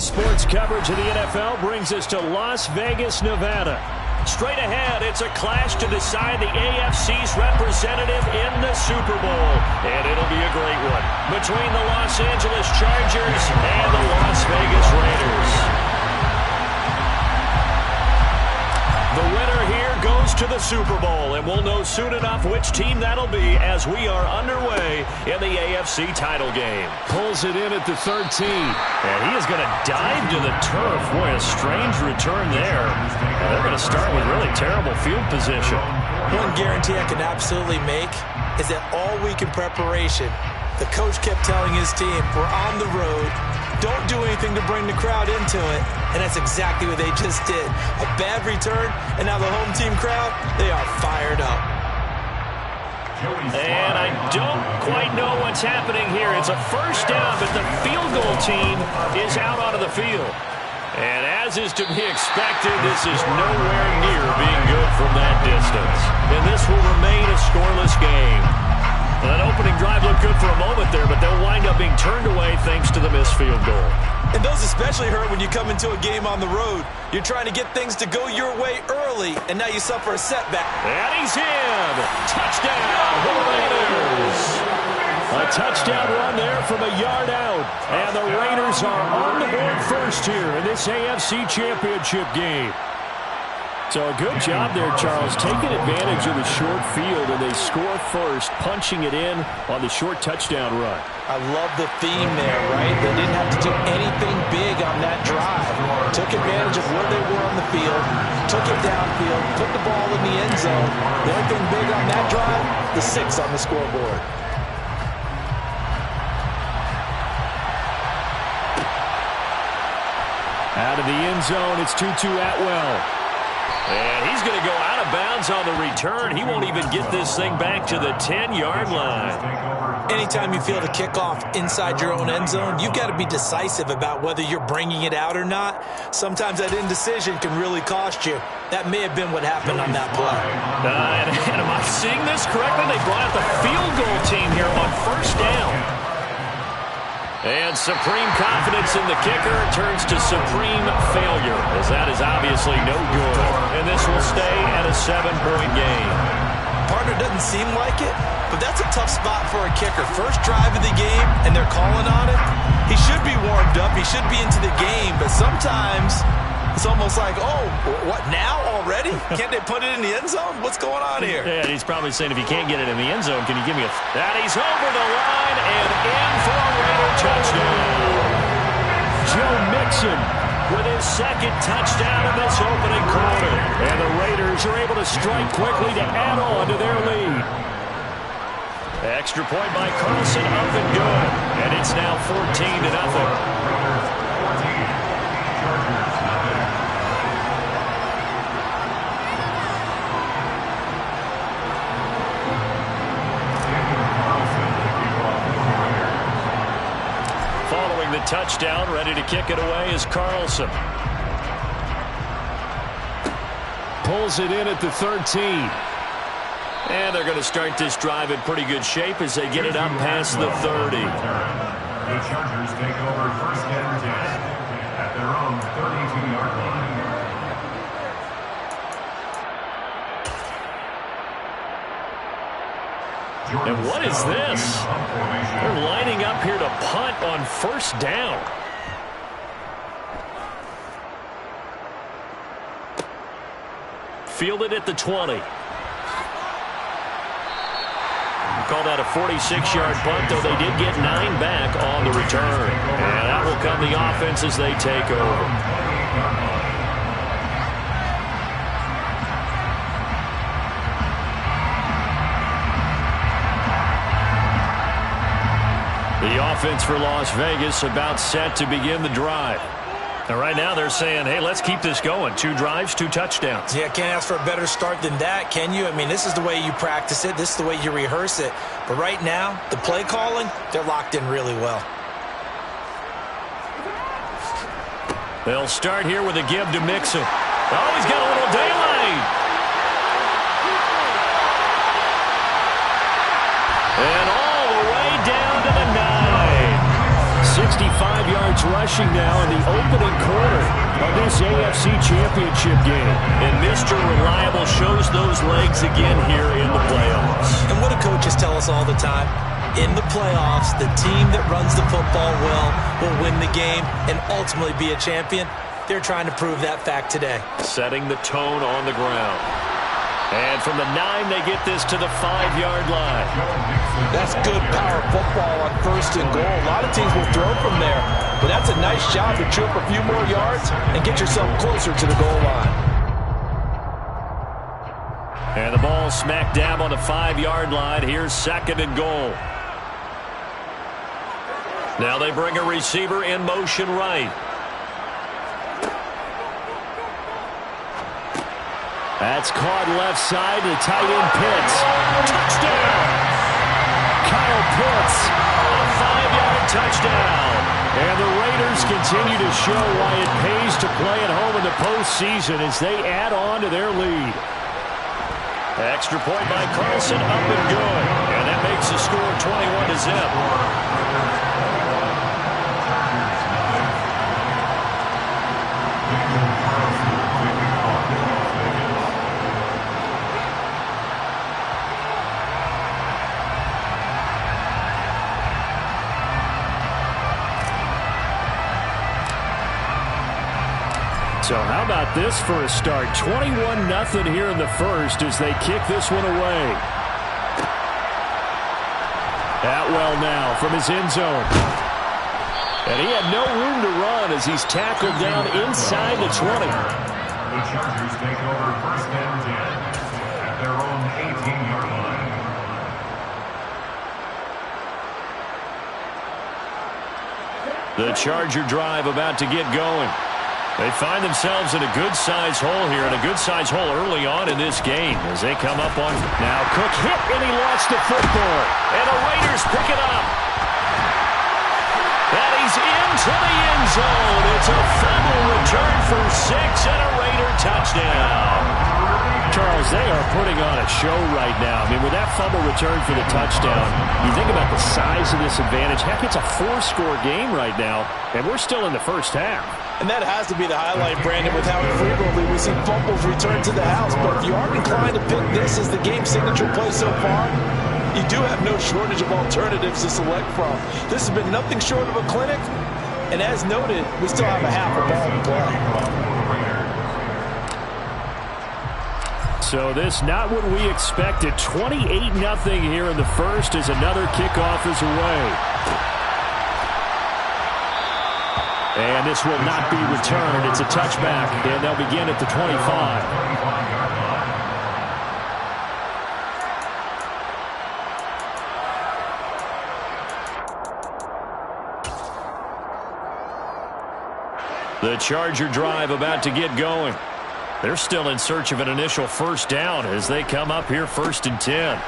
Sports coverage of the NFL brings us to Las Vegas, Nevada. Straight ahead, it's a clash to decide the AFC's representative in the Super Bowl. And it'll be a great one between the Los Angeles Chargers and the Las Vegas Raiders. The winner here goes to the Super Bowl, and we'll know soon enough which team that'll be as we are underway in the AFC title game. Pulls it in at the 13. And he is going to dive to the turf. Boy, a strange return there. And they're going to start with really terrible field position. One guarantee I can absolutely make is that all week in preparation, the coach kept telling his team, we're on the road. Don't do anything to bring the crowd into it. And that's exactly what they just did. A bad return, and now the home team crowd, they are fired up. And I don't quite know what's happening here. It's a first down, but the field goal team is out onto the field. And as is to be expected, this is nowhere near being good from that distance. And this will remain a scoreless game. That opening drive looked good for a moment there, but they'll wind up being turned away thanks to the missed field goal. And those especially hurt when you come into a game on the road. You're trying to get things to go your way early, and now you suffer a setback. And he's in. Touchdown, the Raiders. A touchdown run there from a yard out. And the Raiders are on the board first here in this AFC Championship game. So a good job there, Charles, taking advantage of the short field, and they score first, punching it in on the short touchdown run. I love the theme there, right? They didn't have to do anything big on that drive. Took advantage of where they were on the field, took it downfield, put the ball in the end zone. The only thing big on that drive, the 6 on the scoreboard. Out of the end zone, it's Tutu Atwell. And he's going to go out of bounds on the return. He won't even get this thing back to the 10-yard line. Anytime you feel the kickoff inside your own end zone, you've got to be decisive about whether you're bringing it out or not. Sometimes that indecision can really cost you. That may have been what happened on that play. And am I seeing this correctly? They brought out the field goal team here on first down. And supreme confidence in the kicker turns to supreme failure, as that is obviously no good. And this will stay at a 7-point game. Partner doesn't seem like it, but that's a tough spot for a kicker. First drive of the game, and they're calling on it. He should be warmed up. He should be into the game, but sometimes it's almost like, oh, what, now already? Can't they put it in the end zone? What's going on here? Yeah, he's probably saying, if you can't get it in the end zone, can you give me a... That he's over the line and in for a Raider touchdown. Joe Mixon with his second touchdown in this opening quarter. And the Raiders are able to strike quickly to add on to their lead. Extra point by Carlson, up and good. And it's now 14-0. The touchdown, ready to kick it away is Carlson. Pulls it in at the 13. And they're going to start this drive in pretty good shape as they get it up past the 30. The Chargers take over first and 10 at their own 32-yard line. And what is this? They're lining up here to punt on first down. Fielded at the 20. Call that a 46-yard punt, though they did get 9 back on the return. And that will come the offense as they take over. The offense for Las Vegas about set to begin the drive. And right now they're saying, hey, let's keep this going. 2 drives, 2 touchdowns. Yeah, can't ask for a better start than that, can you? I mean, this is the way you practice it. This is the way you rehearse it. But right now, the play calling, they're locked in really well. They'll start here with a give to Mixon. Oh, he's got a little daylight. And all the way down to the 9. 65 yards yards rushing now in the opening quarter of this AFC Championship game. And Mr. Reliable shows those legs again here in the playoffs. And what do coaches tell us all the time? In the playoffs, the team that runs the football well will win the game and ultimately be a champion. They're trying to prove that fact today. Setting the tone on the ground. And from the 9, they get this to the 5-yard line. That's good power football on 1st and goal. A lot of teams will throw from there, but that's a nice job to chew up a few more yards and get yourself closer to the goal line. And the ball smack dab on the 5-yard line. Here's 2nd and goal. Now they bring a receiver in motion right. That's caught left side to tight end Pitts. Touchdown! Kyle Pitts, A 5-yard touchdown. and the Raiders continue to show why it pays to play at home in the postseason as they add on to their lead. Extra point by Carlson, up and good. And that makes the score 21-0. So how about this for a start? 21-0 here in the first as they kick this one away. Atwell now from his end zone. And he had no room to run as he's tackled down inside the 20. The Chargers take over 1st and 10 at their own 18-yard line. The Charger drive about to get going. They find themselves in a good-sized hole here, and a good-sized hole early on in this game as they come up on. Now Cook hit, and he lost the football. And the Raiders pick it up. And he's into the end zone. It's a fumble return for 6 and a Raider touchdown. Charles, they are putting on a show right now. I mean, with that fumble return for the touchdown, you think about the size of this advantage. Heck, it's a 4-score game right now, and we're still in the first half. And that has to be the highlight, Brandon, with how frequently we see fumbles return to the house. But if you are inclined to pick this as the game signature play so far, you do have no shortage of alternatives to select from. This has been nothing short of a clinic. And as noted, we still have a half a ball to play. So this not what we expected. 28-0 here in the first as another kickoff is away. And this will not be returned. It's a touchback, and they'll begin at the 25. The Charger drive about to get going. They're still in search of an initial first down as they come up here 1st and 10.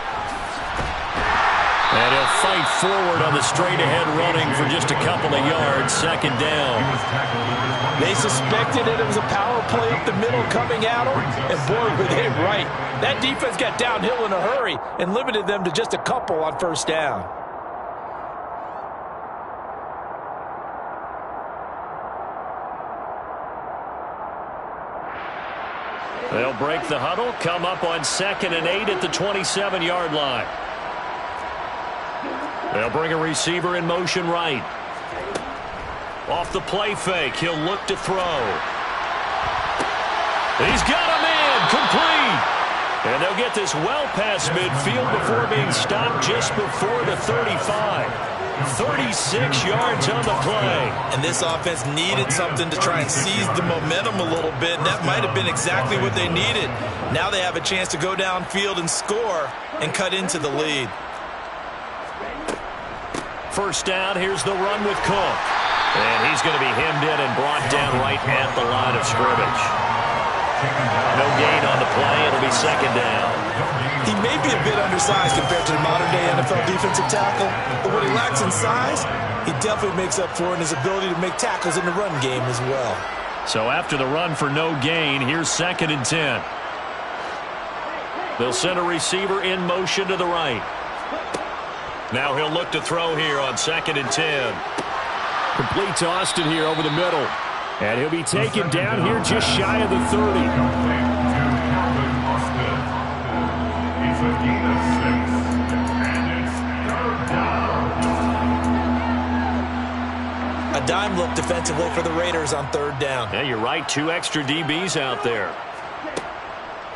And he'll fight forward on the straight-ahead running for just a couple of yards. 2nd down. They suspected it was a power play up the middle coming at them, and boy, were they right. That defense got downhill in a hurry and limited them to just a couple on 1st down. They'll break the huddle, come up on 2nd and 8 at the 27-yard line. They'll bring a receiver in motion right. Off the play fake, he'll look to throw. He's got him in, complete. And they'll get this well past midfield before being stopped just before the 35. 36 yards on the play. And this offense needed something to try and seize the momentum a little bit, and that might have been exactly what they needed. Now they have a chance to go downfield and score and cut into the lead. 1st down, here's the run with Cook. And he's going to be hemmed in and brought down right at the line of scrimmage. No gain on the play. It'll be 2nd down. He may be a bit undersized compared to the modern-day NFL defensive tackle, but what he lacks in size, he definitely makes up for in his ability to make tackles in the run game as well. So after the run for no gain, here's 2nd and 10. They'll send a receiver in motion to the right. Now he'll look to throw here on 2nd and 10. Complete to Austin here over the middle. And he'll be taken down here just shy of the 30. A dime look defensively for the Raiders on third down. Yeah, you're right. 2 extra DBs out there.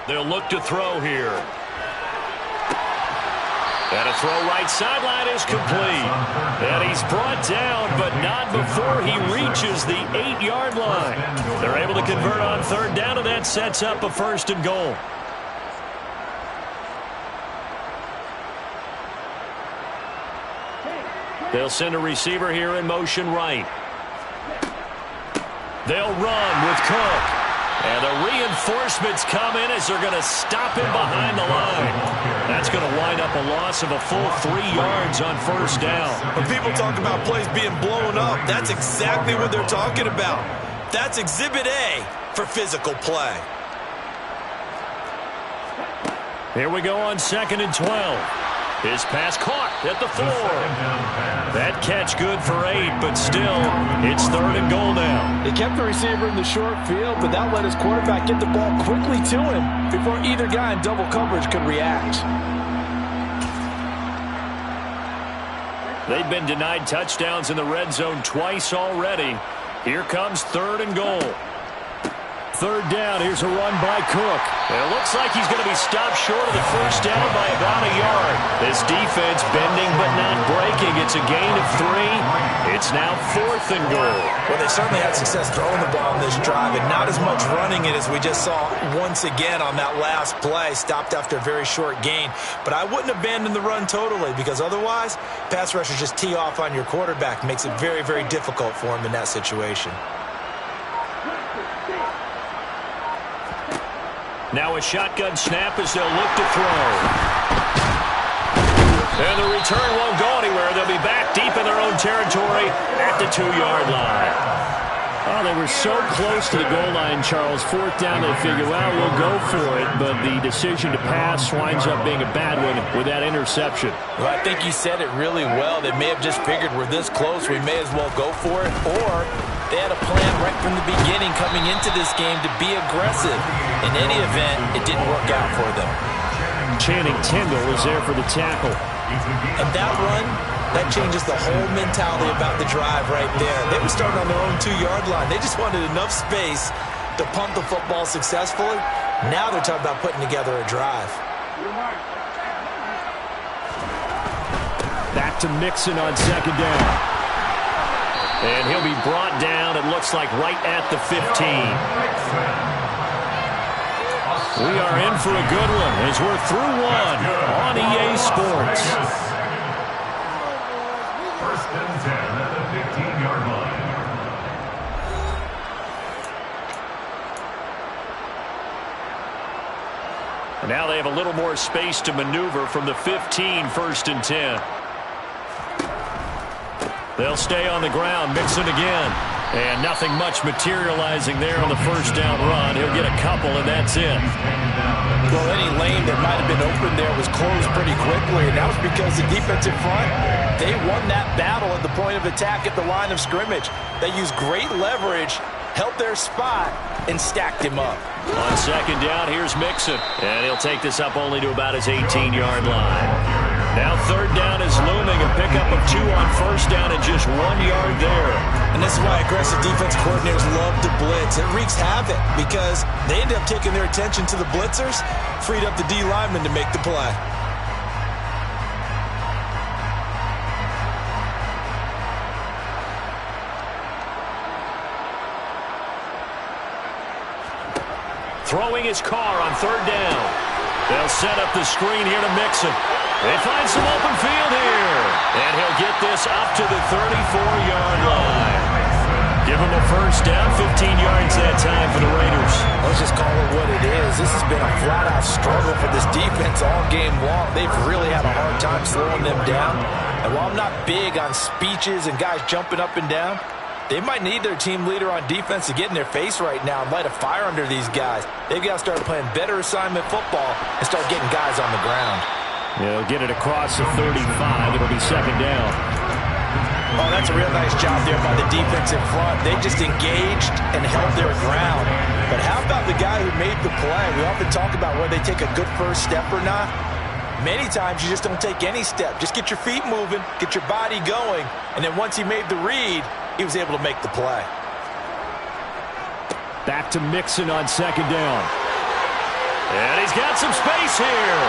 They'll look to throw here. And a throw right sideline is complete. And he's brought down, but not before he reaches the 8-yard line. They're able to convert on third down, and that sets up a 1st and goal. They'll send a receiver here in motion right. They'll run with Cook. And the reinforcements come in as they're going to stop him behind the line. That's going to wind up a loss of a full 3 yards on 1st down. When people talk about plays being blown up, that's exactly what they're talking about. That's Exhibit A for physical play. Here we go on 2nd and 12. His pass caught at the 4. That catch good for 8, but still, it's 3rd and goal now. They kept the receiver in the short field, but that let his quarterback get the ball quickly to him before either guy in double coverage could react. They've been denied touchdowns in the red zone twice already. Here comes 3rd and goal. 3rd down. Here's a run by Cook. And it looks like he's going to be stopped short of the 1st down by about a yard. This defense bending but not breaking. It's a gain of 3. It's now 4th and goal. Well, they certainly had success throwing the ball on this drive and not as much running it as we just saw once again on that last play. Stopped after a very short gain. But I wouldn't abandon the run totally, because otherwise, pass rushers just tee off on your quarterback. Makes it very, very difficult for him in that situation. Now a shotgun snap as they'll look to throw. And the return won't go anywhere. They'll be back deep in their own territory at the 2-yard line. Oh, they were so close to the goal line, Charles. 4th down, they figure, well, we'll go for it. But the decision to pass winds up being a bad one with that interception. Well, I think you said it really well. They may have just figured we're this close, we may as well go for it. Or they had a plan right from the beginning coming into this game to be aggressive. In any event, it didn't work out for them. Channing Tindall is there for the tackle. And that run, that changes the whole mentality about the drive right there. They were starting on their own 2-yard line. They just wanted enough space to pump the football successfully. Now they're talking about putting together a drive. Back to Mixon on 2nd down. And he'll be brought down, it looks like, right at the 15. We are in for a good one as we're through one on EA Sports. 1st and 10 at the 15-yard line. And now they have a little more space to maneuver from the 15, 1st and 10. They'll stay on the ground, Mixon again. And nothing much materializing there on the 1st down run. He'll get a couple, and that's it. Well, any lane that might have been open there was closed pretty quickly, and that was because the defensive front, they won that battle at the point of attack at the line of scrimmage. They used great leverage, held their spot, and stacked him up. On 2nd down, here's Mixon. And he'll take this up only to about his 18-yard line. Now 3rd down is looming, a pickup of 2 on 1st down and just 1 yard there. And this is why aggressive defense coordinators love to blitz. It wreaks havoc because they end up taking their attention to the blitzers, freed up the D lineman to make the play. Throwing his car on 3rd down. They'll set up the screen here to Mixon. They find some open field here. And he'll get this up to the 34-yard line. Give him a 1st down, 15 yards that time for the Raiders. Let's just call it what it is. This has been a flat-out struggle for this defense all game long. They've really had a hard time slowing them down. And while I'm not big on speeches and guys jumping up and down, they might need their team leader on defense to get in their face right now and light a fire under these guys. They've got to start playing better assignment football and start getting guys on the ground. They'll get it across the 35. It'll be 2nd down. Oh, that's a real nice job there by the defense in front. They just engaged and held their ground. But how about the guy who made the play? We often talk about whether they take a good first step or not. Many times you just don't take any step. Just get your feet moving, get your body going, and then once he made the read, he was able to make the play. Back to Mixon on second down. And he's got some space here.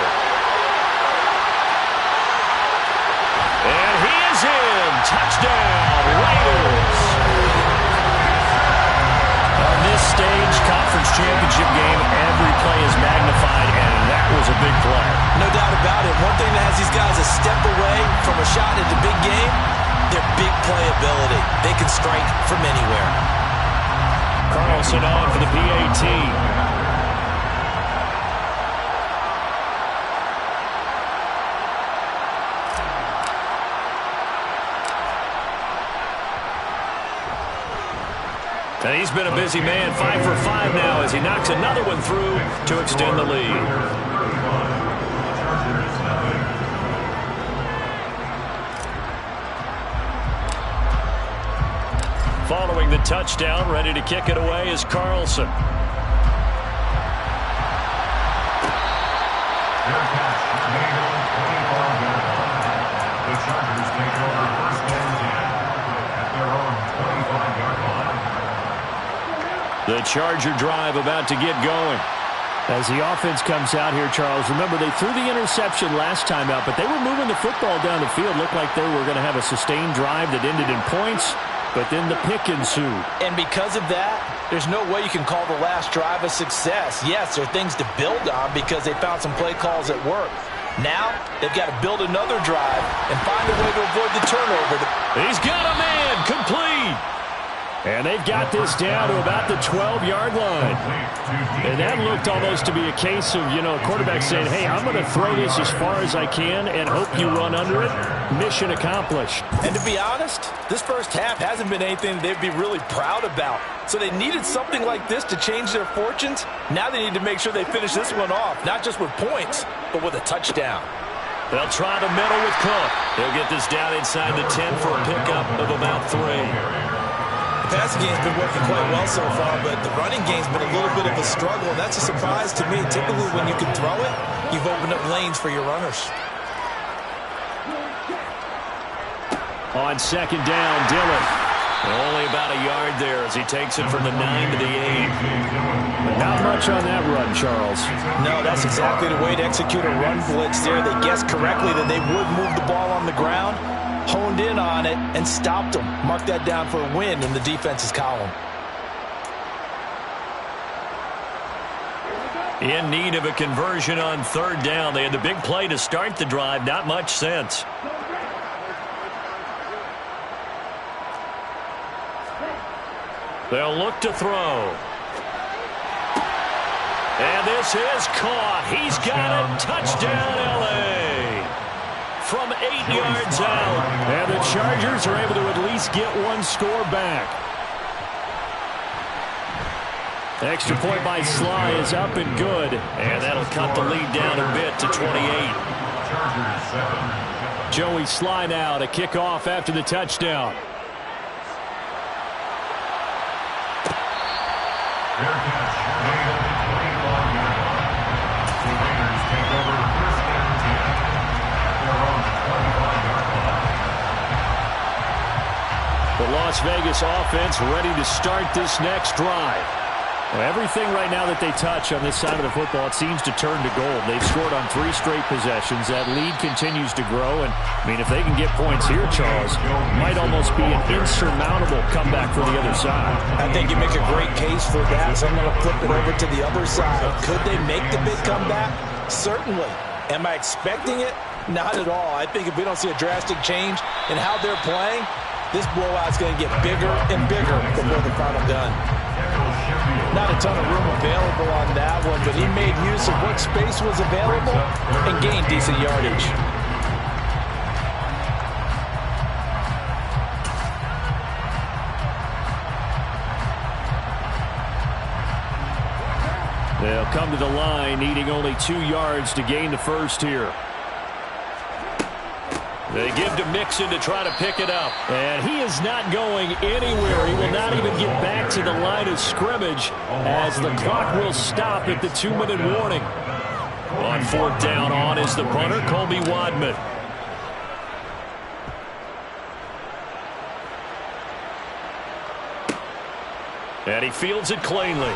And he is in. Touchdown, Raiders. On this stage, conference championship game, every play is magnified, and that was a big play. No doubt about it. One thing that has these guys a step away from a shot at the big game, their big play ability. They can strike from anywhere. Carlson on for the PAT. And he's been a busy man, 5 for 5 now as he knocks another one through to extend the lead. Following the touchdown, ready to kick it away is Carlson. The Chargers take over first and 10 at their own 25-yard line. The Charger drive about to get going. As the offense comes out here, Charles, remember they threw the interception last time out, but they were moving the football down the field. Looked like they were going to have a sustained drive that ended in points, but then the pick ensued. And because of that, there's no way you can call the last drive a success. Yes, there are things to build on because they found some play calls at work. Now, they've got to build another drive and find a way to avoid the turnover. He's got a man complete. And they've got this down to about the 12-yard line. And that looked almost to be a case of, a quarterback saying, hey, I'm going to throw this as far as I can and hope you run under it. Mission accomplished. And to be honest, this first half hasn't been anything they'd be really proud about. So they needed something like this to change their fortunes. Now they need to make sure they finish this one off, not just with points, but with a touchdown. They'll try the middle with Cook. They'll get this down inside the 10 for a pickup of about 3. The passing game's been working quite well so far, but the running game's been a little bit of a struggle, and that's a surprise to me. Typically, when you can throw it, you've opened up lanes for your runners. On second down, Dillon. Only about a yard there as he takes it from the 9 to the 8. Not much on that run, Charles. No, that's exactly the way to execute a run blitz there. They guessed correctly that they would move the ball on the ground, honed in on it, and stopped them. Mark that down for a win in the defense's column. In need of a conversion on third down. They had the big play to start the drive. Not much sense. They'll look to throw. And this is caught. He's got it. Touchdown, L.A. From 8 yards out. And the Chargers are able to at least get one score back. Extra point by Sly is up and good. And that'll cut the lead down a bit to 28. Joey Sly now to kick off after the touchdown. Fair catch made at the 25-yard line. The Raiders take over first and 10 at their own 25-yard line. The Las Vegas offense ready to start this next drive. Well, everything right now that they touch on this side of the football, it seems to turn to gold. They've scored on 3 straight possessions. That lead continues to grow. And, if they can get points here, Charles, it might almost be an insurmountable comeback for the other side. I think you make a great case for that. So I'm going to flip it over to the other side. Could they make the big comeback? Certainly. Am I expecting it? Not at all. I think if we don't see a drastic change in how they're playing, this blowout's going to get bigger and bigger before the final gun. Not a ton of room available on that one, but he made use of what space was available and gained decent yardage. They'll come to the line, needing only 2 yards to gain the first here. They give to Mixon to try to pick it up. And he is not going anywhere. He will not even get back to the line of scrimmage as the clock will stop at the 2-minute warning. On 4th down, on is the punter, Colby Wadman. And he fields it cleanly.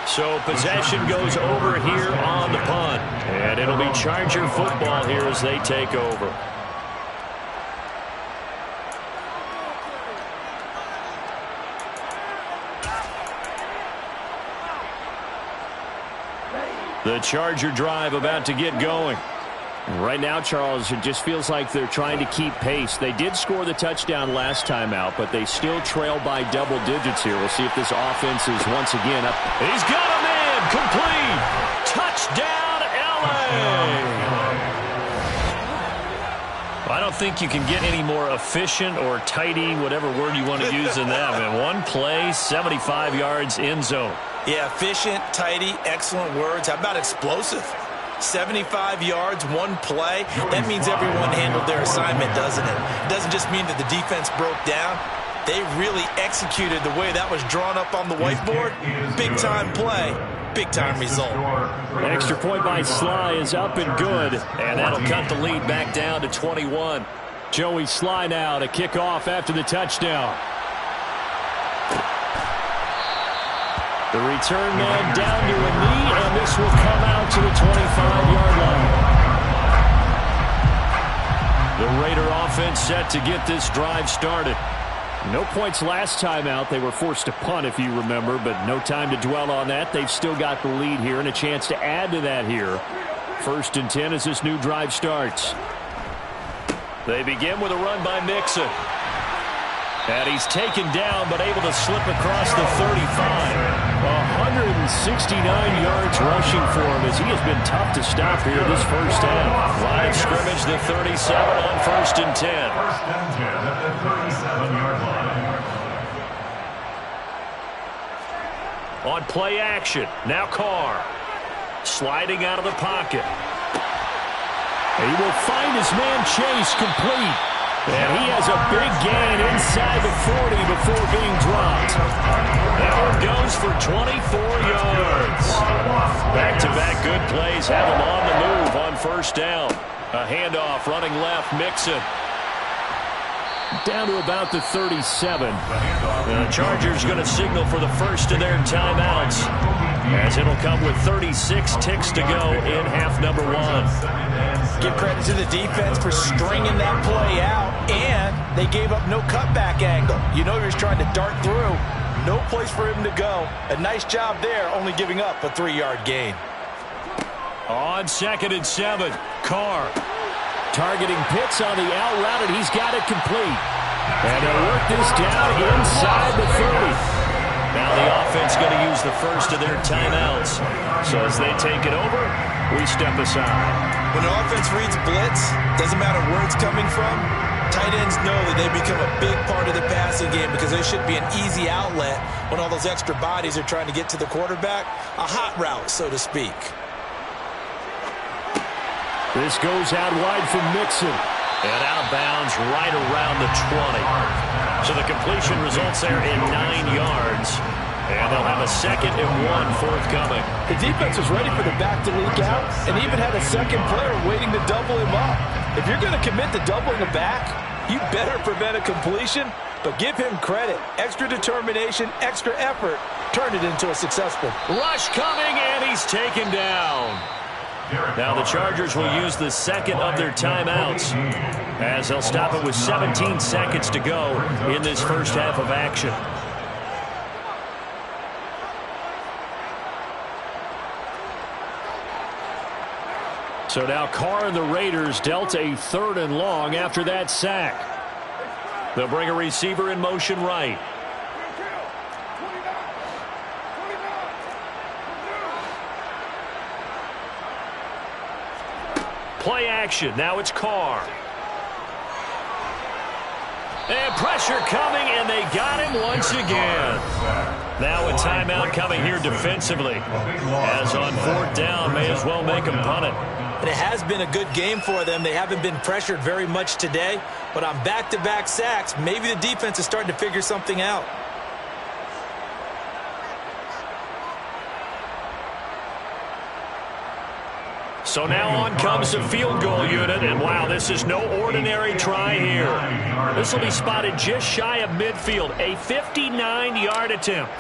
So possession goes over here on the punt. And it'll be Charger football here as they take over. The Charger drive about to get going. Right now, Charles, it just feels like they're trying to keep pace. They did score the touchdown last time out, but they still trail by double digits here. We'll see if this offense is once again up. He's got a man. Complete. Touchdown, LA. I don't think you can get any more efficient or tidy, whatever word you want to use in that. In one play, 75 yards end zone. Yeah, efficient, tidy, excellent words. How about explosive? 75 yards, one play. That means everyone handled their assignment, doesn't it? It doesn't just mean that the defense broke down. They really executed the way that was drawn up on the whiteboard. Big-time play, big-time result. An extra point by Sly is up and good. And that'll cut the lead back down to 21. Joey Sly now to kick off after the touchdown. The return man down to a knee, and this will come out to the 25-yard line. The Raider offense set to get this drive started. No points last time out. They were forced to punt, if you remember, but no time to dwell on that. They've still got the lead here and a chance to add to that here. 1st and 10 as this new drive starts. They begin with a run by Mixon. And he's taken down, but able to slip across the 35. 169 yards rushing for him as he has been tough to stop here this first half. Line of scrimmage, the 37 on 1st and 10. 1st and 10 at the 37-yard line. On play action, now Carr. Sliding out of the pocket. He will find his man Chase complete. And he has a big gain inside the 40 before being dropped. That one goes for 24 yards. Back-to-back good plays have him on the move on 1st down. A handoff running left, Mixon. Down to about the 37. The Chargers going to signal for the first of their timeouts, as it'll come with 36 ticks to go in half number 1. Give credit to the defense for stringing that play out, and they gave up no cutback angle. You know he was trying to dart through. No place for him to go. A nice job there, only giving up a 3-yard gain. On 2nd and 7, Carr. Targeting Pitts on the out route, and he's got it complete. And they'll work this down inside the 30. Now the offense going to use the first of their timeouts. So as they take it over, we step aside. When the offense reads blitz, doesn't matter where it's coming from, tight ends know that they become a big part of the passing game because they should be an easy outlet when all those extra bodies are trying to get to the quarterback. A hot route, so to speak. This goes out wide from Mixon. And out of bounds right around the 20. So the completion results there in 9 yards. And they'll have a 2nd and 1 forthcoming. The defense was ready for the back to leak out and even had a second player waiting to double him up. If you're going to commit to doubling a back, you better prevent a completion, but give him credit. Extra determination, extra effort turned it into a successful. Rush coming, and he's taken down. Now the Chargers will use the 2nd of their timeouts as they'll stop it with 17 seconds to go in this first half of action. So now Carr and the Raiders dealt a 3rd and long after that sack. They'll bring a receiver in motion right. Play action. Now it's Carr. And pressure coming, and they got him once again. Now a timeout coming here defensively. As on 4th down, may as well make him punt it. And it has been a good game for them. They haven't been pressured very much today. But on back-to-back sacks, maybe the defense is starting to figure something out. So now on comes the field goal unit, and wow, this is no ordinary try here. This will be spotted just shy of midfield, a 59-yard attempt.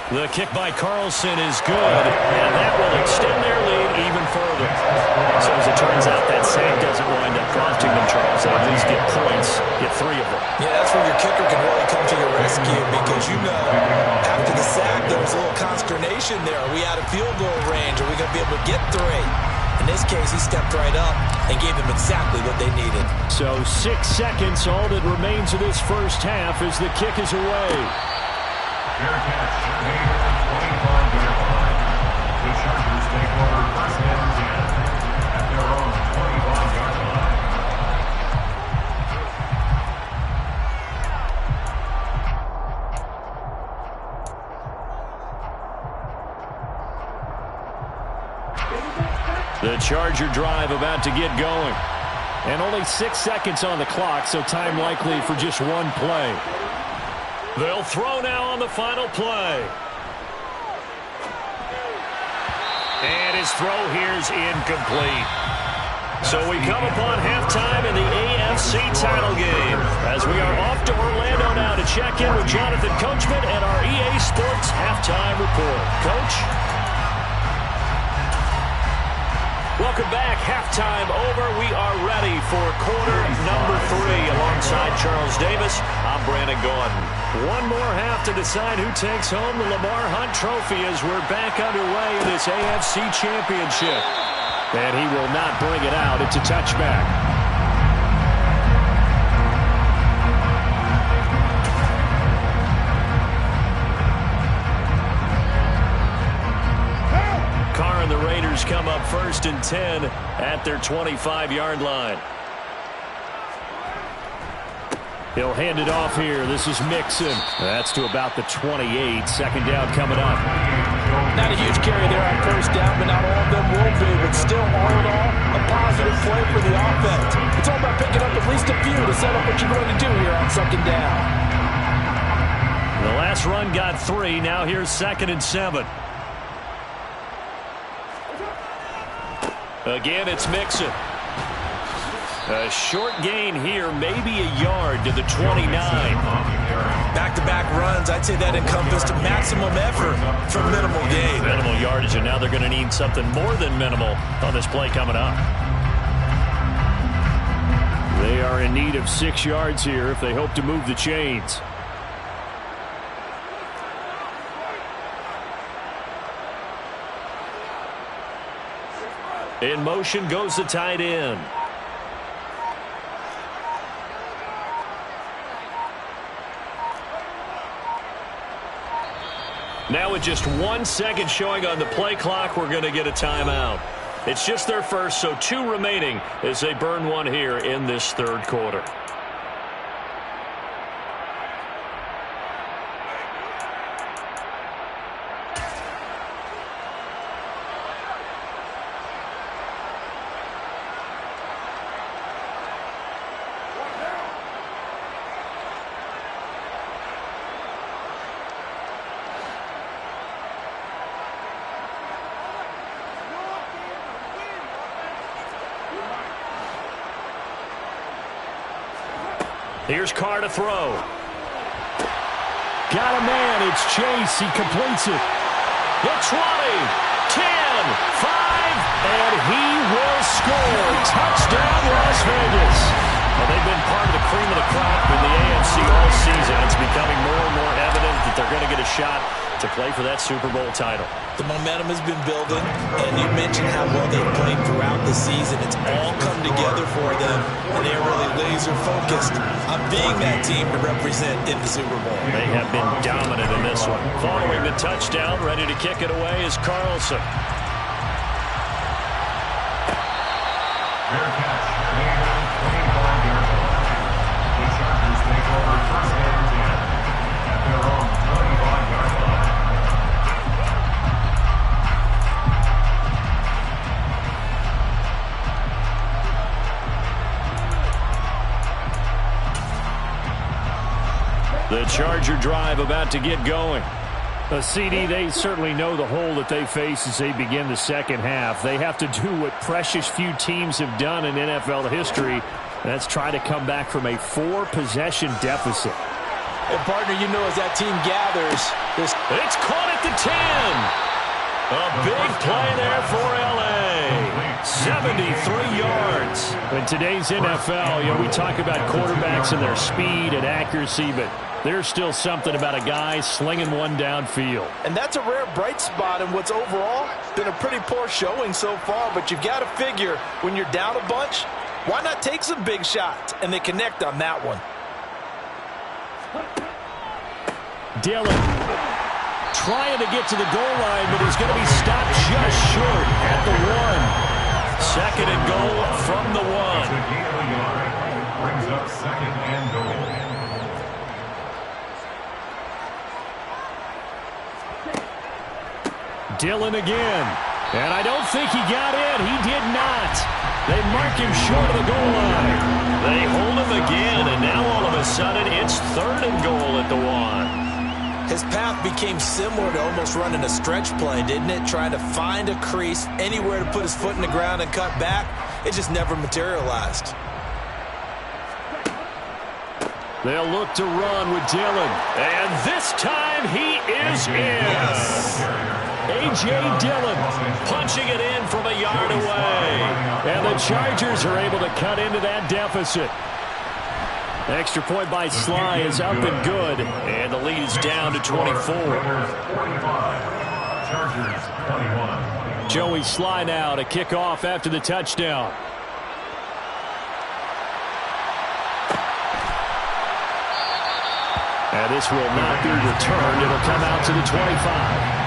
The kick by Carlson is good, and that will extend their lead even further. So as it turns out, that sack doesn't wind up costing them, Charles. They at least get points, get 3 of them. Yeah, that's where your kicker can really come to your rescue because, you know, after the sack, there was a little consternation there. Are we out of field goal range? Are we going to be able to get 3? In this case, he stepped right up and gave them exactly what they needed. So 6 seconds, all that remains of this first half as the kick is away. Fair catch made at the 25-yard line. The Chargers take over 1st and 10 at their own 25-yard line. The Charger drive about to get going. And only 6 seconds on the clock, so time likely for just one play. They'll throw now on the final play. And his throw here's incomplete. So we come upon halftime in the AFC title game as we are off to Orlando now to check in with Jonathan Coachman and our EA Sports halftime report. Coach? Welcome back. Halftime over. We are ready for quarter number 3. Alongside Charles Davis, I'm Brandon Gaudin. One more half to decide who takes home the Lamar Hunt Trophy as we're back underway in this AFC Championship. And he will not bring it out. It's a touchback. And the Raiders come up 1st and 10 at their 25-yard line. He'll hand it off here. This is Mixon. That's to about the 28. 2nd down coming up. Not a huge carry there on 1st down, but not all of them will be. But still, all in all, a positive play for the offense. It's all about picking up at least a few to set up what you're going to do here on 2nd down. The last run got 3. Now here's 2nd and 7. Again, it's Mixon. A short gain here, maybe a yard to the 29. Back-to-back runs, I'd say that encompassed maximum effort for minimal gain. Minimal yardage, and now they're going to need something more than minimal on this play coming up. They are in need of 6 yards here if they hope to move the chains. In motion goes the tight end. Now with just 1 second showing on the play clock, we're going to get a timeout. It's just their first, so 2 remaining as they burn one here in this 3rd quarter. Here's Carr to throw. Got a man. It's Chase. He completes it. The 20, 10, 5, and he will score. Touchdown, Las Vegas. Well, they've been part of the cream of the crop in the AFC all season. It's becoming more and more evident that they're going to get a shot to play for that Super Bowl title. The momentum has been building, and you mentioned how well they've played throughout the season. It's all come together for them, and they're really laser-focused on being that team to represent in the Super Bowl. They have been dominant in this one. Following the touchdown, ready to kick it away is Carlson. Fair catch made at the 25-yard line. The Chargers take over 1st and 10 at their own 25-yard line. The Charger drive about to get going. CD, they certainly know the hole that they face as they begin the second half. They have to do what precious few teams have done in NFL history. That's try to come back from a 4-possession deficit. And, partner, you know as that team gathers, it's caught at the 10. A big play there for L.A. 73 yards. In today's NFL, we talk about quarterbacks and their speed and accuracy, but there's still something about a guy slinging one downfield. And that's a rare bright spot in what's overall been a pretty poor showing so far. But you've got to figure when you're down a bunch, why not take some big shots? And they connect on that one. Dillon trying to get to the goal line, but he's going to be stopped just short at the 1. Second and goal from the 1. Brings up second and goal. Dillon again. And I don't think he got in. He did not. They mark him short of the goal line. They hold him again, and now all of a sudden it's third and goal at the 1. His path became similar to almost running a stretch play, didn't it? Trying to find a crease, anywhere to put his foot in the ground and cut back. It just never materialized. They'll look to run with Dillon. And this time he is in. A.J. Dillon punching it in from a yard away. And the Chargers are able to cut into that deficit. Extra point by Sly is up and good. And the lead is down to 24. Chargers 21. Joey Sly now to kick off after the touchdown. And this will not be returned. It'll come out to the 25.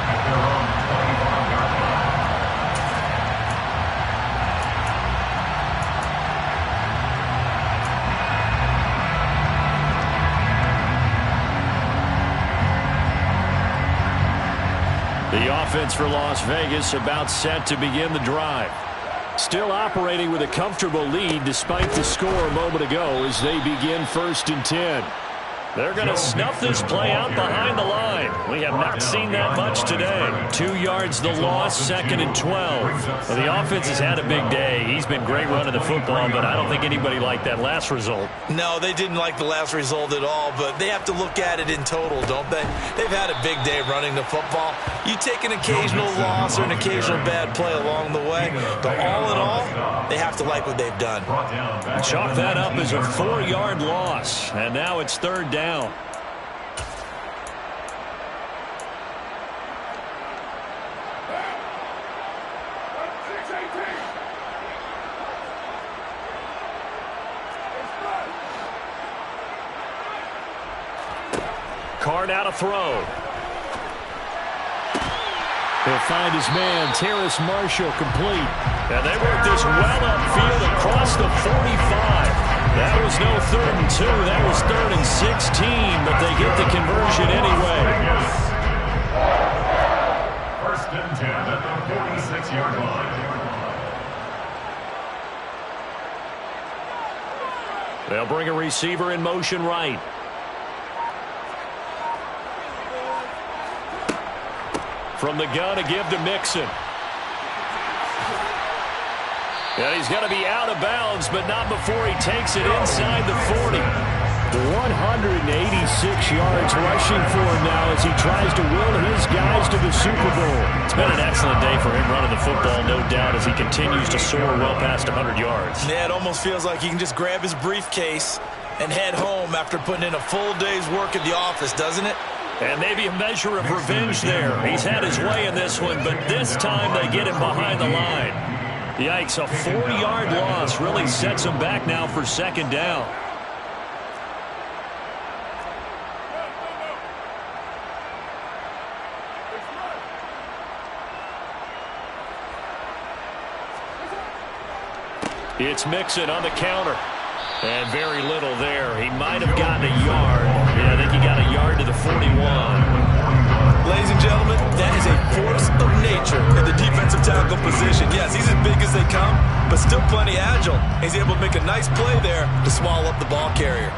The offense for Las Vegas about set to begin the drive. Still operating with a comfortable lead despite the score a moment ago as they begin 1st and 10. They're going to snuff this play out behind the line. We have not seen that much today. 2 yards the loss, 2nd and 12. Well, the offense has had a big day. He's been great running the football, but I don't think anybody liked that last result. No, they didn't like the last result at all, but they have to look at it in total, don't they? They've had a big day running the football. You take an occasional loss or an occasional bad play along the way, but all in all, they have to like what they've done. Chalk that up as a 4-yard loss, and now it's 3rd down. Card out a throw. He'll find his man, Terrace Marshall, complete. And they work this well upfield across the 45. That was no 3rd and 2. That was 3rd and 16, but they get the conversion anyway. 1st and 10 at the 46-yard line. They'll bring a receiver in motion right. From the gun to give to Mixon. And he's going to be out of bounds, but not before he takes it inside the 40. 186 yards rushing for him now as he tries to will his guys to the Super Bowl. It's been an excellent day for him running the football, no doubt, as he continues to soar well past 100 yards. Yeah, it almost feels like he can just grab his briefcase and head home after putting in a full day's work at the office, doesn't it? And maybe a measure of revenge there. He's had his way in this one, but this time they get him behind the line. Yikes, a 4-yard loss really sets him back now for 2nd down. It's Mixon on the counter. And very little there. He might have gotten a yard. Yeah, I think he got a yard to the 41. Ladies and gentlemen, that is a force of nature in the defensive tackle position. Yes, he's as big as they come, but still plenty agile. He's able to make a nice play there to swallow up the ball carrier.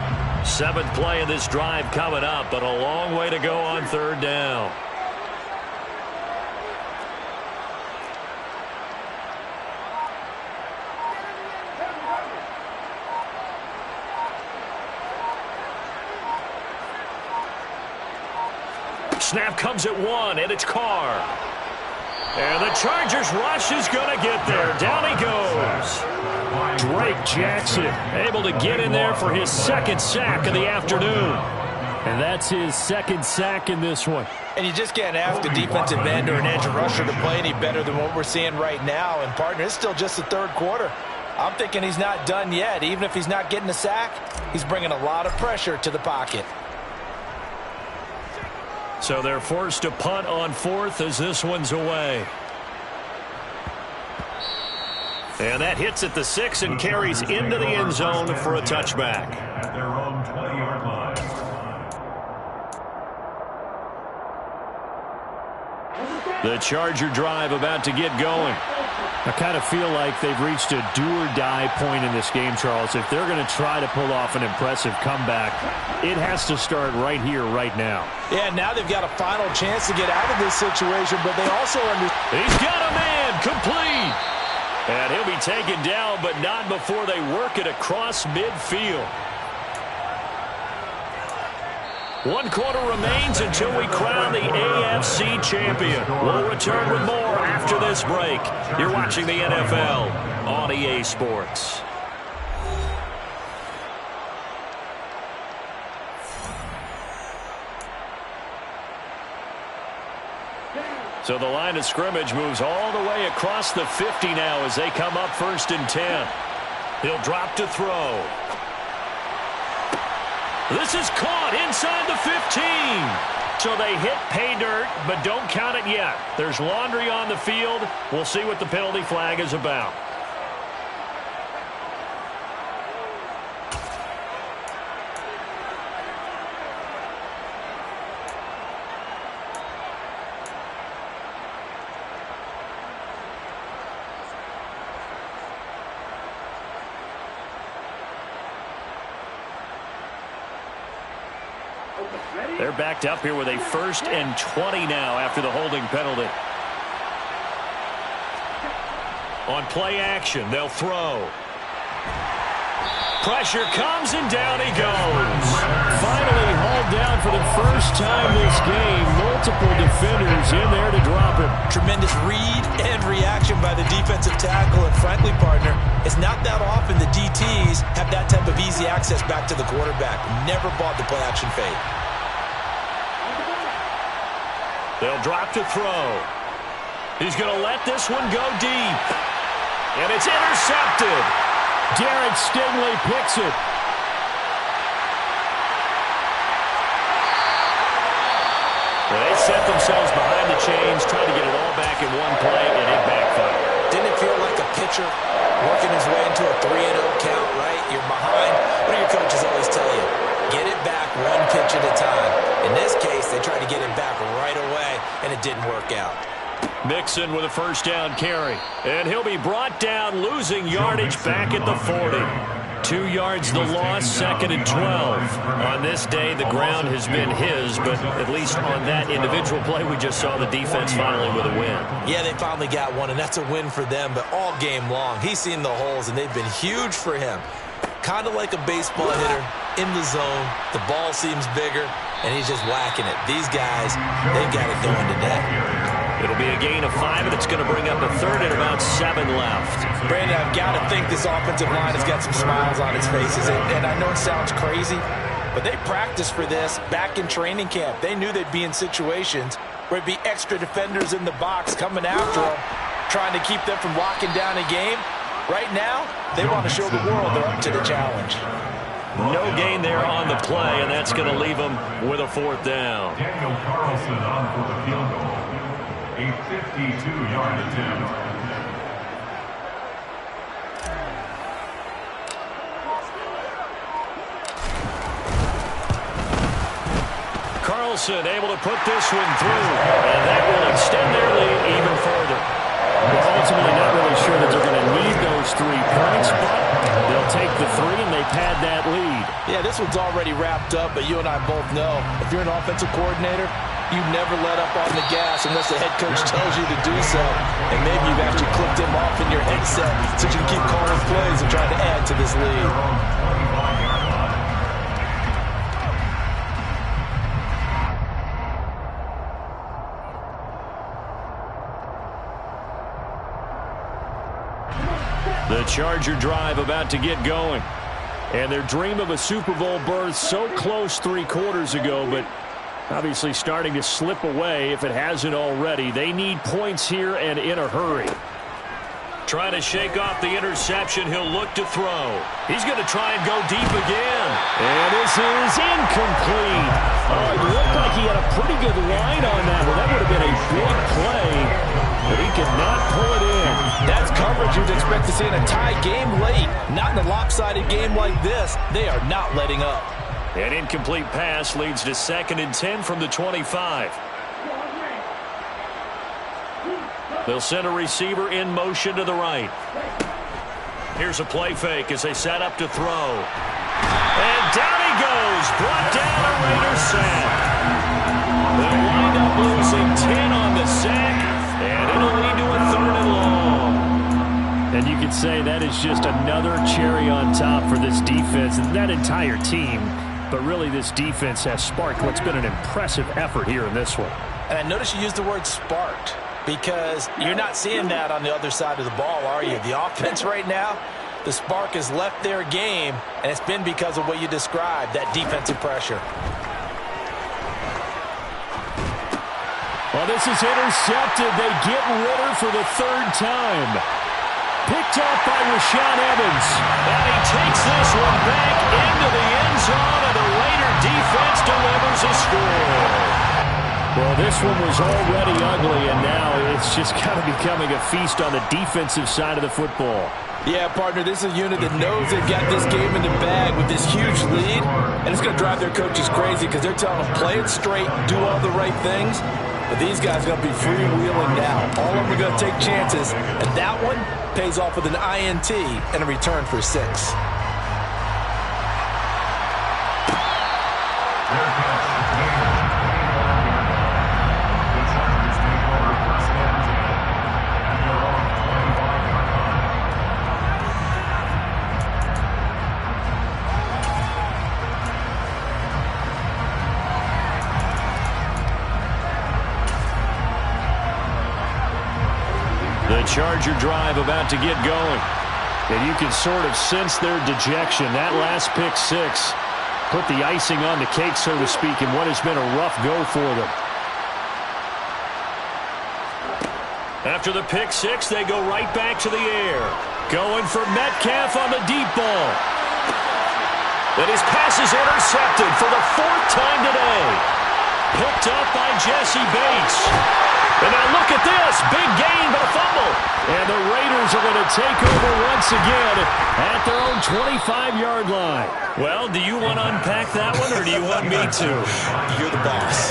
Seventh play of this drive coming up, but a long way to go on third down. Snap comes at one, and it's Carr. And the Chargers rush is going to get there. Down he goes. Drake Jackson able to get in there for his second sack of the afternoon. And that's his second sack in this one. And you just can't ask a defensive end or an edge rusher to play any better than what we're seeing right now. And, partner, it's still just the third quarter. I'm thinking he's not done yet. Even if he's not getting a sack, he's bringing a lot of pressure to the pocket. So they're forced to punt on fourth as this one's away. And that hits at the 6 and carries into the end zone for a touchback. At their own 20-yard line. The Charger drive about to get going. I kind of feel like they've reached a do-or-die point in this game, Charles. If they're going to try to pull off an impressive comeback, it has to start right here, right now. Yeah, now they've got a final chance to get out of this situation, but they also understand. He's got a man complete. And he'll be taken down, but not before they work it across midfield. 1 quarter remains until we crown the AFC champion. We'll return with more after this break. You're watching the NFL on EA Sports. So the line of scrimmage moves all the way across the 50 now as they come up 1st and 10. He'll drop to throw. This is caught inside the 15. So they hit pay dirt, but don't count it yet. There's laundry on the field. We'll see what the penalty flag is about. They're backed up here with a 1st and 20 now after the holding penalty. On play action, they'll throw. Pressure comes and down he goes. Finally hauled down for the first time this game. Multiple defenders in there to drop him. Tremendous read and reaction by the defensive tackle. And frankly, partner, it's not that often the DTs have that type of easy access back to the quarterback. Never bought the play action fade. They'll drop to throw. He's going to let this one go deep. And it's intercepted. Garrett Stingley picks it. Well, they set themselves behind the chains, trying to get it all back in one play, and it backfired. Didn't it feel like a pitcher working his way into a 3-0 count, right? You're behind. What do your coaches always tell you? Get it back one pitch at a time. In this case, they tried to get it back right away, and it didn't work out. Mixon with a 1st down carry. And he'll be brought down, losing yardage back at the 40. 2 yards the loss, 2nd and 12. On this day, the ground has been his, but at least on that individual play, we just saw the defense finally with a win. Yeah, they finally got one, and that's a win for them, but all game long, he's seen the holes, and they've been huge for him. Kind of like a baseball hitter in the zone. The ball seems bigger, and he's just whacking it. These guys, they've got it going today. It'll be a gain of 5, and it's going to bring up a 3rd and about 7 left. Brandon, I've got to think this offensive line has got some smiles on its faces. And I know it sounds crazy, but they practiced for this back in training camp. They knew they'd be in situations where it'd be extra defenders in the box coming after them, trying to keep them from locking down a game. Right now, they want to show the world they're up to the challenge. No gain there on the play, and that's going to leave them with a 4th down. Daniel Carlson on for the field goal. A 52-yard attempt. Carlson able to put this one through, and that will extend their lead even further. Well, ultimately not really sure that they're going to need those 3 points, but They'll take the three, and they've had that lead. Yeah, this one's already wrapped up, but you and I both know if you're an offensive coordinator, you never let up on the gas unless the head coach tells you to do so. And maybe you've actually clicked him off in your headset so you can keep calling plays and trying to add to this lead. The Charger drive about to get going. And their dream of a Super Bowl berth so close 3 quarters ago, but obviously starting to slip away if it hasn't already. They need points here and in a hurry. Trying to shake off the interception. He'll look to throw. He's going to try and go deep again. And this is incomplete. Oh, it looked like he had a pretty good line on that one. That would have been a big play, but he could not pull it in. That's coverage you'd expect to see in a tie game late. Not in a lopsided game like this. They are not letting up. An incomplete pass leads to 2nd and 10 from the 25. They'll send a receiver in motion to the right. Here's a play fake as they set up to throw. And down he goes. Brought down a Raiders sack. They'll wind up losing 10 on the sack, and it'll lead to a 3rd and long. And you could say that is just another cherry on top for this defense and that entire team. But really, this defense has sparked what's been an impressive effort here in this one. And I noticed you used the word sparked, because you're not seeing that on the other side of the ball, are you? The offense right now, the spark has left their game, and it's been because of what you described, that defensive pressure. Well, this is intercepted. They get Ritter for the 3rd time. Picked off by Rashaan Evans. And he takes this one back into the end zone, and the Raider defense delivers a score. Well, this one was already ugly, and now it's just kind of becoming a feast on the defensive side of the football. Yeah, partner, this is a unit that knows they've got this game in the bag with this huge lead, and it's going to drive their coaches crazy because they're telling them, play it straight, do all the right things. But these guys are going to be freewheeling now. All of them are going to take chances, and that one pays off with an INT and a return for 6. The Charger drive about to get going. And you can sort of sense their dejection. That last pick 6 put the icing on the cake, so to speak, in what has been a rough go for them. After the pick 6, they go right back to the air. Going for Metcalf on the deep ball. And his pass is intercepted for the 4th time today. Picked up by Jesse Bates. And now look at this. Big gain, but a fumble. And the Raiders are going to take over once again at their own 25-yard line. Well, do you want to unpack that one, or do you want me to? You're the boss.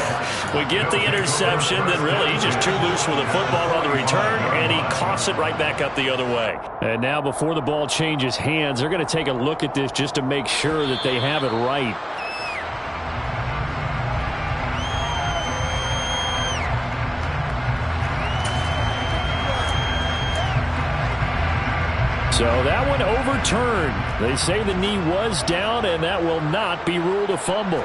We get the interception, then really he's just too loose with the football on the return, and he coughs it right back up the other way. And now before the ball changes hands, they're going to take a look at this just to make sure that they have it right. So that one overturned. They say the knee was down, and that will not be ruled a fumble.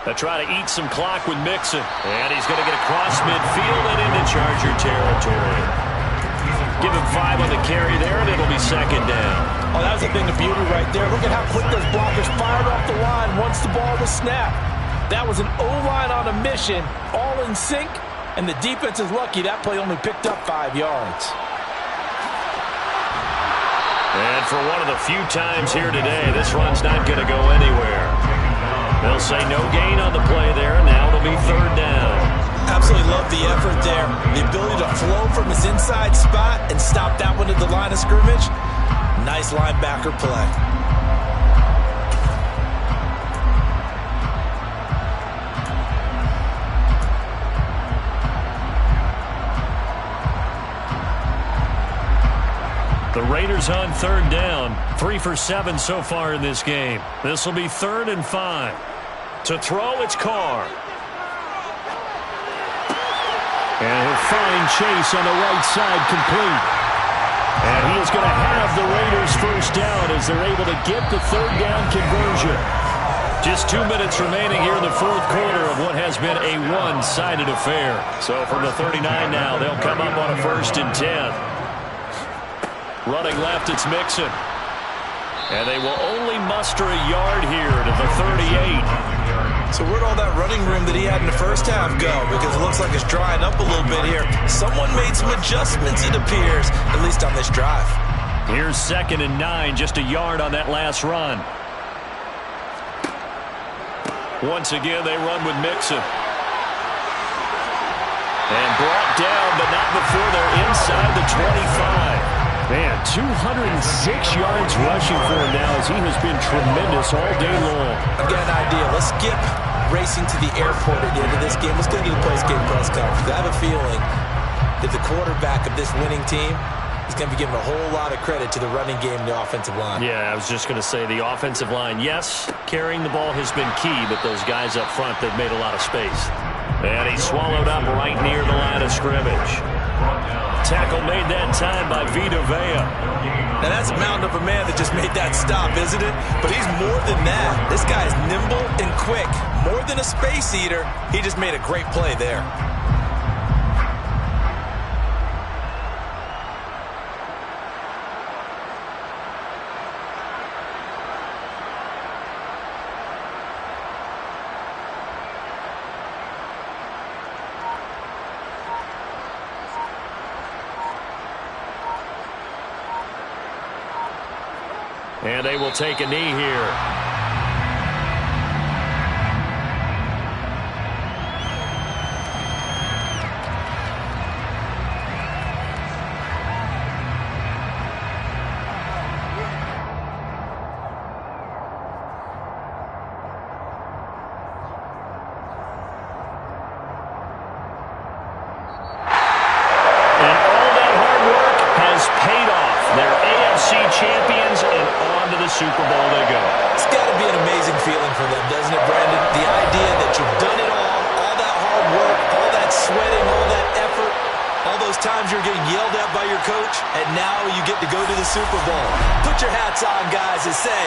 They try to eat some clock with Mixon. And he's going to get across midfield and into Charger territory. Give him 5 on the carry there, and it'll be 2nd down. Oh, that was a thing of beauty right there. Look at how quick those blockers fired off the line once the ball was snapped. That was an O-line on a mission, all in sync, and the defense is lucky that play only picked up 5 yards. And for one of the few times here today, this run's not going to go anywhere. They'll say no gain on the play there. Now it'll be 3rd down. Absolutely love the effort there. The ability to flow from his inside spot and stop that one at the line of scrimmage. Nice linebacker play. The The Raiders on third down. 3 for 7 so far in this game. This will be 3rd and 5. To throw, it's Carr. And he'll find Chase on the right side, complete. And he is going to have the Raiders first down as they're able to get the third down conversion. Just 2 minutes remaining here in the fourth quarter of what has been a one-sided affair. So from the 39 now, they'll come up on a 1st and 10. Running left, it's Mixon. And they will only muster a yard here to the 38. So where'd all that running room that he had in the first half go? Because it looks like it's drying up a little bit here. Someone made some adjustments, it appears, at least on this drive. Here's 2nd and 9, just a yard on that last run. Once again, they run with Mixon. And brought down, but not before they're inside the 25. Man, 206 yards rushing for him now as he has been tremendous all day long. I've got an idea. Let's skip racing to the airport at the end of this game. Let's go to the post-game press conference. I have a feeling that the quarterback of this winning team is going to be given a whole lot of credit to the running game and the offensive line. Yeah, I was just going to say the offensive line, yes, carrying the ball has been key, but those guys up front, they've made a lot of space. And he's swallowed up right near the line of scrimmage. Tackle made that time by Vita Vea. Now that's a mountain of a man that just made that stop, isn't it? But he's more than that. This guy is nimble and quick. More than a space eater, he just made a great play there. And they will take a knee here. Champions, and on to the Super Bowl they go. It's got to be an amazing feeling for them, doesn't it, Brandon? The idea that you've done it all that hard work, all that sweating, all that effort, all those times you're getting yelled at by your coach, and now you get to go to the Super Bowl. Put your hats on, guys, and say,